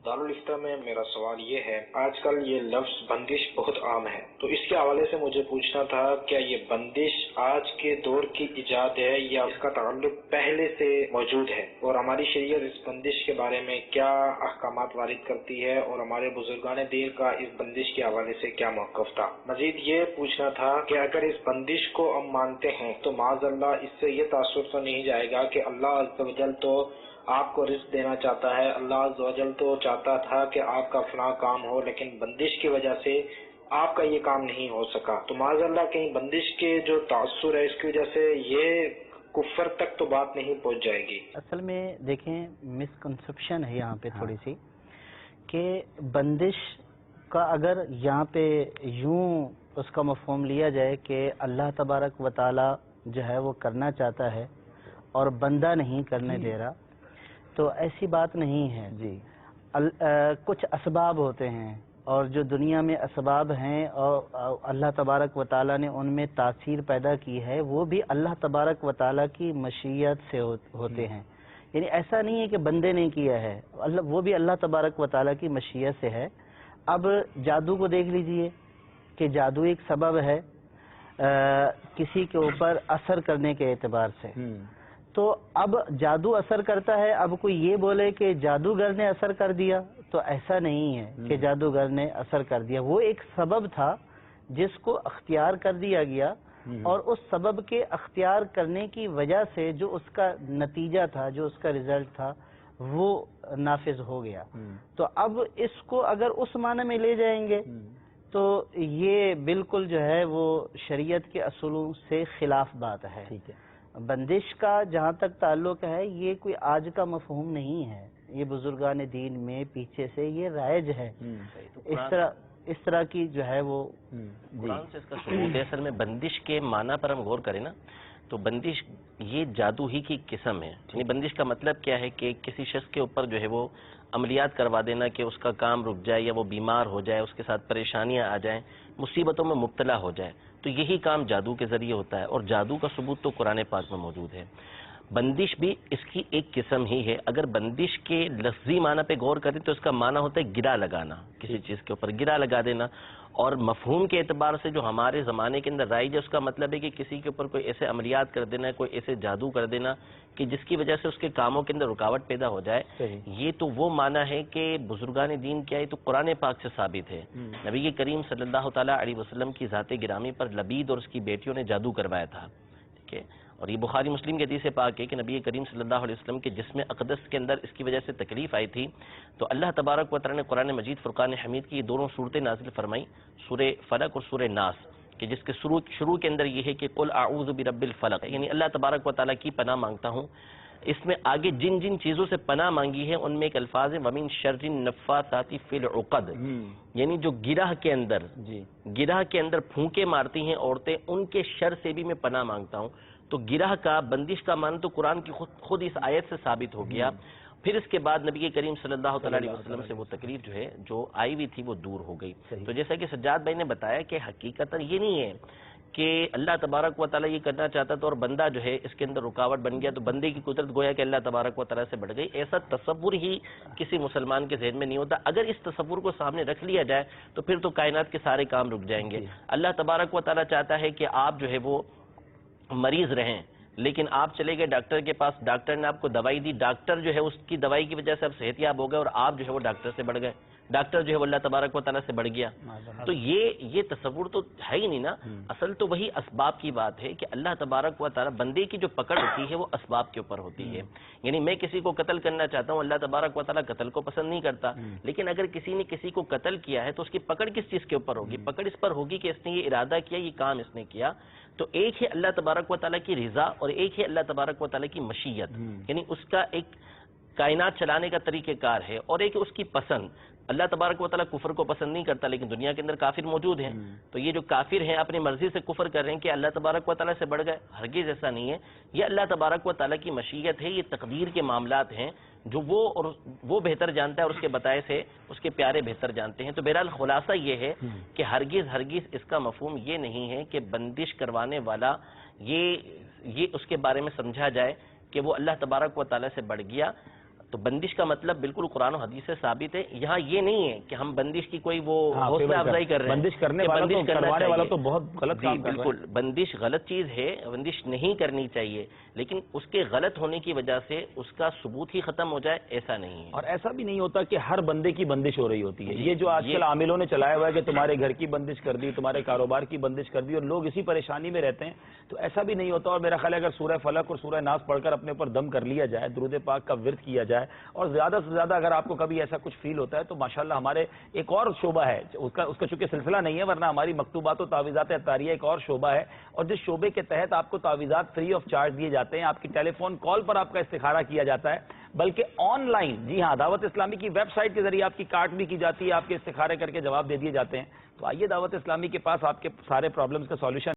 दारुल इफ्ता में मेरा सवाल ये है, आजकल ये लफ्ज बंदिश बहुत आम है, तो इसके हवाले से मुझे पूछना था, क्या ये बंदिश आज के दौर की इजाद है या इसका ताल्लुक पहले से मौजूद है, और हमारी शरीयत इस बंदिश के बारे में क्या अहकामात वारिद करती है, और हमारे बुजुर्गान दीन का इस बंदिश के हवाले से क्या मौक़िफ़ था। मजीद ये पूछना था कि अगर इस बंदिश को हम मानते हैं तो माज़अल्लाह इससे ये तासुर तो नहीं जाएगा कि अल्लाह अज़्ज़ व जल तो आपको रिस्क देना चाहता है, अल्लाह अज़्ज़ व जल तो चाहता था कि आपका फलां काम हो, लेकिन बंदिश की वजह से आपका ये काम नहीं हो सका, तो माज़अल्लाह कहीं बंदिश के जो तासुर है इसकी वजह से ये कुफ्र तक तो बात नहीं पहुंच जाएगी। असल में देखें, मिसकंसेप्शन है यहाँ पे थोड़ी सी कि बंदिश का अगर यहाँ पे यूं उसका मफ़हूम लिया जाए कि अल्लाह तबारक व ताला जो है वो करना चाहता है और बंदा नहीं करने दे रहा, तो ऐसी बात नहीं है जी। कुछ असबाब होते हैं और जो दुनिया में असबाब हैं और अल्लाह तबारक व ताला ने उनमें तासीर पैदा की है, वो भी अल्लाह तबारक व ताला की मशीयत से होते हैं। यानी ऐसा नहीं है कि बंदे ने किया है, वो भी अल्लाह तबारक व ताला की मशीयत से है। अब जादू को देख लीजिए कि जादू एक सबब है किसी के ऊपर असर करने के एतबार से। तो अब जादू असर करता है, अब कोई ये बोले कि जादूगर ने असर कर दिया, तो ऐसा नहीं है कि जादूगर ने असर कर दिया। वो एक सबब था जिसको अख्तियार कर दिया गया और उस सबब के अख्तियार करने की वजह से जो उसका नतीजा था, जो उसका रिजल्ट था, वो नाफिज हो गया। तो अब इसको अगर उस माने में ले जाएंगे तो ये बिल्कुल जो है वो शरीयत के असूलों से खिलाफ बात है। ठीक है, बंदिश का जहाँ तक ताल्लुक है, ये कोई आज का मफहूम नहीं है, ये बुजुर्गान दीन में पीछे से ये राइज है। इस तरह की जो है वो कुरान से इसका सबूत है। असल में बंदिश के माना पर हम गौर करें ना, तो बंदिश ये जादू ही की किस्म है। यानी बंदिश का मतलब क्या है कि किसी शख्स के ऊपर जो है वो अमलियात करवा देना कि उसका काम रुक जाए या वो बीमार हो जाए, उसके साथ परेशानियां आ जाएं, मुसीबतों में मुब्तला हो जाए, तो यही काम जादू के जरिए होता है। और जादू का सबूत तो कुरान पाक में मौजूद है। बंदिश भी इसकी एक किस्म ही है। अगर बंदिश के लफ्जी माना पे गौर करें तो इसका माना होता है गिरा लगाना, किसी चीज के ऊपर गिरा लगा देना। और मफहूम के एतबार से जो हमारे ज़माने के अंदर राइज है, उसका मतलब है कि किसी के ऊपर कोई ऐसे अमलियात कर देना, कोई ऐसे जादू कर देना कि जिसकी वजह से उसके कामों के अंदर रुकावट पैदा हो जाए। ये तो वो माना है कि बुजुर्गान दीन क्या है, तो कुरान पाक से साबित है। नबी के करीम सल्लल्लाहु ताला अलैहि वसल्लम की ज़ाते गिरामी पर लबीद और उसकी बेटियों ने जादू करवाया था। ठीक है, और ये बुखारी मुस्लिम के हदीस पाक है कि नबी करीम सल्लल्लाहु अलैहि वसल्लम के जिस्म अक़दस के अंदर इसकी वजह से तकलीफ आई थी, तो अल्लाह तबारक व तआला ने कुरान मजीद फुरकान हमीद की ये दोनों सूरतें नाजिल फरमाई, सूरे फलक और सूरे नास, कि जिसके शुरू के अंदर ये है कि कुल आऊज़ु बिरब्बिल फलक, यानी अल्लाह तबारक व तआला की पनाह मांगता हूँ। इसमें आगे जिन जिन चीज़ों से पनाह मांगी है उनमें एक अल्फाज है वमिन शर्रिन नफ़्फ़ासाति फ़िल उक़द, यानी जो गिरह के अंदर फूंके मारती हैं औरतें, उनके शर से भी मैं पनाह मांगता हूँ। तो गिरह का, बंदिश का मान तो कुरान की खुद इस आयत से साबित हो गया। फिर इसके बाद नबी के करीम सल्लल्लाहु अलैहि वसल्लम से वो तकलीफ जो है जो आई हुई थी वो दूर हो गई। तो जैसा कि सज्जाद भाई ने बताया कि हकीकतन ये नहीं है कि अल्लाह तबारक व तआला ये करना चाहता था और बंदा जो है इसके अंदर रुकावट बन गया, तो बंदे की कुदरत गोया कि अल्लाह तबारक व तआला से बढ़ गई। ऐसा तसव्वुर ही किसी मुसलमान के ज़हन में नहीं होता। अगर इस तसव्वुर को सामने रख लिया जाए तो फिर तो कायनात के सारे काम रुक जाएंगे। अल्लाह तबारक व तआला चाहता है कि आप जो है वो मरीज रहें, लेकिन आप चले गए डॉक्टर के पास, डॉक्टर ने आपको दवाई दी, डॉक्टर जो है उसकी दवाई की वजह से आप सेहतयाब हो गए और आप जो है वो डॉक्टर से बढ़ गए, डॉक्टर जो है अल्लाह तबारक व तआला से बढ़ गया। तो ये तसव्वुर तो है ही नहीं ना। असल तो वही असबाब की बात है कि अल्लाह तबारक व तआला, बंदे की जो पकड़ होती है वो असबाब के ऊपर होती है। यानी मैं किसी को कत्ल करना चाहता हूँ, अल्लाह तबारक व तआला कत्ल को पसंद नहीं करता, लेकिन अगर किसी ने किसी को कत्ल किया है तो उसकी पकड़ किस चीज के ऊपर होगी? पकड़ इस पर होगी कि इसने ये इरादा किया, ये काम इसने किया। तो एक है अल्लाह तबारक व तआला की रिजा और एक है अल्लाह तबारक व तआला की मशीयत, यानी उसका एक कायनात चलाने का तरीक़ेकार है, और एक उसकी पसंद। अल्लाह तबारक व तआला कुफर को पसंद नहीं करता, लेकिन दुनिया के अंदर काफिर मौजूद हैं। तो ये जो काफिर हैं अपनी मर्जी से कुफर कर रहे हैं कि अल्लाह तबारक व तआला से बढ़ गए, हरगिज़ ऐसा नहीं है। ये अल्लाह तबारक व तआला की मशीयत है, ये तकदीर के मामलात हैं जो वो बेहतर जानता है और उसके बताए से उसके प्यारे बेहतर जानते हैं। तो बहरहाल खुलासा ये है कि हरगिज़ इसका मफहूम ये नहीं है कि बंदिश करवाने वाला ये उसके बारे में समझा जाए कि वो अल्लाह तबारक व तआला से बढ़ गया। تو بندش کا مطلب بالکل قرآن و حدیث سے ثابت ہے. یہاں یہ نہیں ہے کہ ہم بندش کی کوئی وہ حوصلہ افزائی کر رہے ہیں. بندش کرنے والا تو بہت غلط کام کر رہا ہے. بالکل بندش غلط چیز ہے, بندش نہیں کرنی چاہیے, لیکن اس کے غلط ہونے کی وجہ سے اس کا ثبوت ہی ختم ہو جائے, ایسا نہیں ہے. اور ایسا بھی نہیں ہوتا کہ ہر بندے کی بندش ہو رہی ہوتی ہے. یہ جو آج کل عاملوں نے چلایا ہوا ہے کہ تمہارے گھر کی بندش کر دی, تمہارے کاروبار کی بندش کر دی, اور لوگ اسی پریشانی میں رہتے ہیں, تو ایسا بھی نہیں ہوتا. اور میرا خیال ہے اگر سورہ فلق اور سورہ ناس پڑھ کر اپنے اوپر دم کر لیا جائے, درود پاک کا ورد کیا جائے, اور زیادہ سے زیادہ اگر آپ کو کبھی ایسا کچھ فیل ہوتا ہے تو ماشاءاللہ ہمارے ایک اور شعبہ ہے, اس کا چونکہ سلسلہ نہیں ہے, ورنہ ہماری مکتوبات و تعویذات عطاریہ ایک اور شعبہ ہے, اور جس شعبے کے تحت آپ کو تعویذات فری آف چارج دیے جاتے ہیں, آپ کی ٹیلی فون کال پر آپ کا استخارہ کیا جاتا ہے, بلکہ آن لائن, جی ہاں, دعوت اسلامی کی ویب سائٹ کے ذریعے آپ کی کارٹ بھی کی جاتی ہے, آپ کے استخارے کر کے جواب دے دیے جاتے ہیں. تو آئیے دعوت اسلامی کے پاس آپ کے سارے پرابلمز کا سولوشن